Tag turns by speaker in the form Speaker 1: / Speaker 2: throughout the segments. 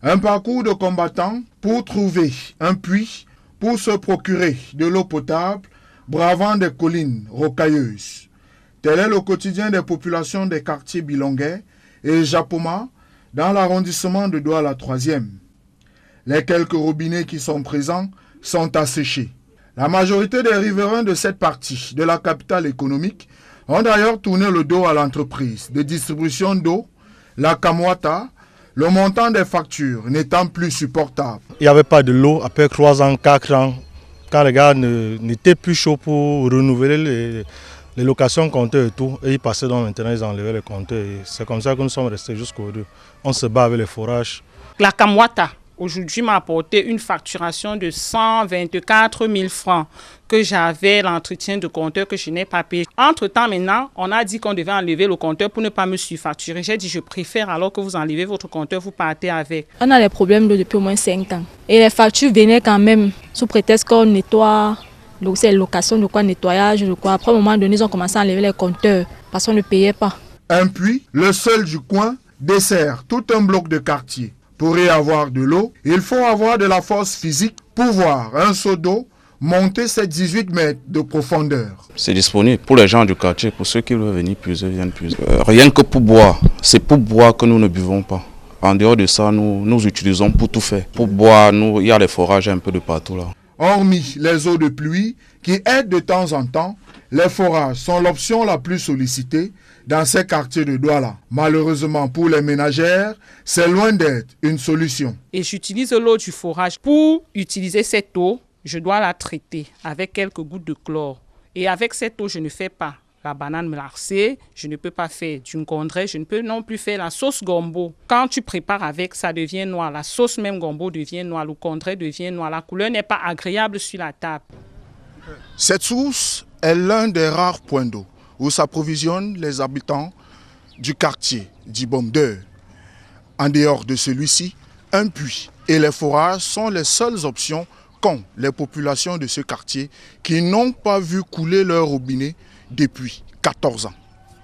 Speaker 1: Un parcours de combattants pour trouver un puits, pour se procurer de l'eau potable, bravant des collines rocailleuses. Tel est le quotidien des populations des quartiers Bilongué et Japoma dans l'arrondissement de Douala 3e. Les quelques robinets qui sont présents sont asséchés. La majorité des riverains de cette partie de la capitale économique ont d'ailleurs tourné le dos à l'entreprise de distribution d'eau, la Kamwata, le montant des factures n'étant plus supportable.
Speaker 2: Il n'y avait pas de l'eau après 3 ans, 4 ans, quand les gars n'étaient plus chauds pour renouveler les locations compteurs et tout. Et ils passaient donc maintenant, ils enlevaient les compteurs. C'est comme ça que nous sommes restés jusqu'au 2. On se bat avec les forages.
Speaker 3: La Kamwata, aujourd'hui, m'a apporté une facturation de 124 000 francs que j'avais l'entretien de compteur que je n'ai pas payé. Entre-temps, maintenant, on a dit qu'on devait enlever le compteur pour ne pas me surfacturer. J'ai dit, je préfère alors que vous enlevez votre compteur, vous partez avec.
Speaker 4: On a des problèmes depuis au moins 5 ans. Et les factures venaient quand même sous prétexte qu'on nettoie, c'est location de quoi, nettoyage de quoi. Après, à un moment donné, ils ont commencé à enlever les compteurs parce qu'on ne payait pas.
Speaker 1: Un puits, le seul du coin, dessert tout un bloc de quartier. Pour y avoir de l'eau, il faut avoir de la force physique pour voir un seau d'eau monter ces 18 mètres de profondeur.
Speaker 5: C'est disponible pour les gens du quartier, pour ceux qui veulent venir puiser, viennent puiser. Rien que pour boire, c'est pour boire que nous ne buvons pas. En dehors de ça, nous utilisons pour tout faire. Pour boire, il y a les forages un peu de partout là.
Speaker 1: Hormis les eaux de pluie qui aident de temps en temps, les forages sont l'option la plus sollicitée dans ces quartiers de Douala. Malheureusement pour les ménagères, c'est loin d'être une solution.
Speaker 3: Et j'utilise l'eau du forage. Pour utiliser cette eau, je dois la traiter avec quelques gouttes de chlore. Et avec cette eau, je ne fais pas la banane glacée, je ne peux pas faire du ngondré, je ne peux non plus faire la sauce gombo. Quand tu prépares avec, ça devient noir. La sauce même gombo devient noire, le ngondré devient noir. La couleur n'est pas agréable sur la table.
Speaker 1: Cette source est l'un des rares points d'eau où s'approvisionnent les habitants du quartier d'Ibom 2. En dehors de celui-ci, un puits et les forages sont les seules options qu'ont les populations de ce quartier qui n'ont pas vu couler leur robinet depuis 14 ans.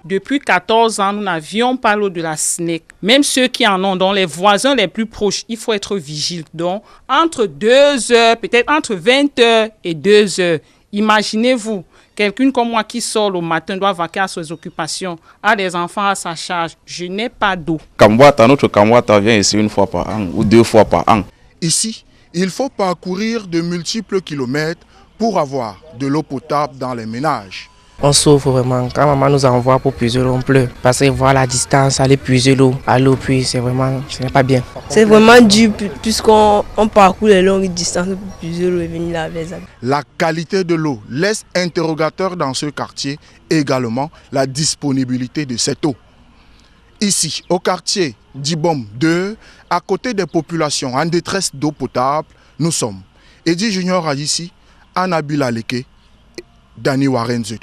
Speaker 3: Depuis 14 ans, nous n'avions pas l'eau de la SNEC. Même ceux qui en ont, dont les voisins les plus proches, il faut être vigile. Donc, entre 2 heures, peut-être entre 20 heures et 2 heures, imaginez-vous, quelqu'un comme moi qui sort le matin doit vaquer à ses occupations, a des enfants à sa charge. Je n'ai pas d'eau.
Speaker 5: Notre Kamwata vient ici 1 fois par an ou 2 fois par an.
Speaker 1: Ici, il faut parcourir de multiples kilomètres pour avoir de l'eau potable dans les ménages.
Speaker 6: On souffre vraiment. Quand maman nous envoie pour puiser l'eau, on pleure. Parce que voir la distance, aller puiser l'eau à l'eau, puis ce n'est pas bien.
Speaker 7: C'est vraiment dur puisqu'on parcourt les longues distances pour puiser l'eau et venir laver les habits.
Speaker 1: La qualité de l'eau laisse interrogateur dans ce quartier, également la disponibilité de cette eau. Ici, au quartier d'Ibom 2, à côté des populations en détresse d'eau potable, nous sommes Eddie Junior Aïssi, Anabil Aleke, Dani Warren 2.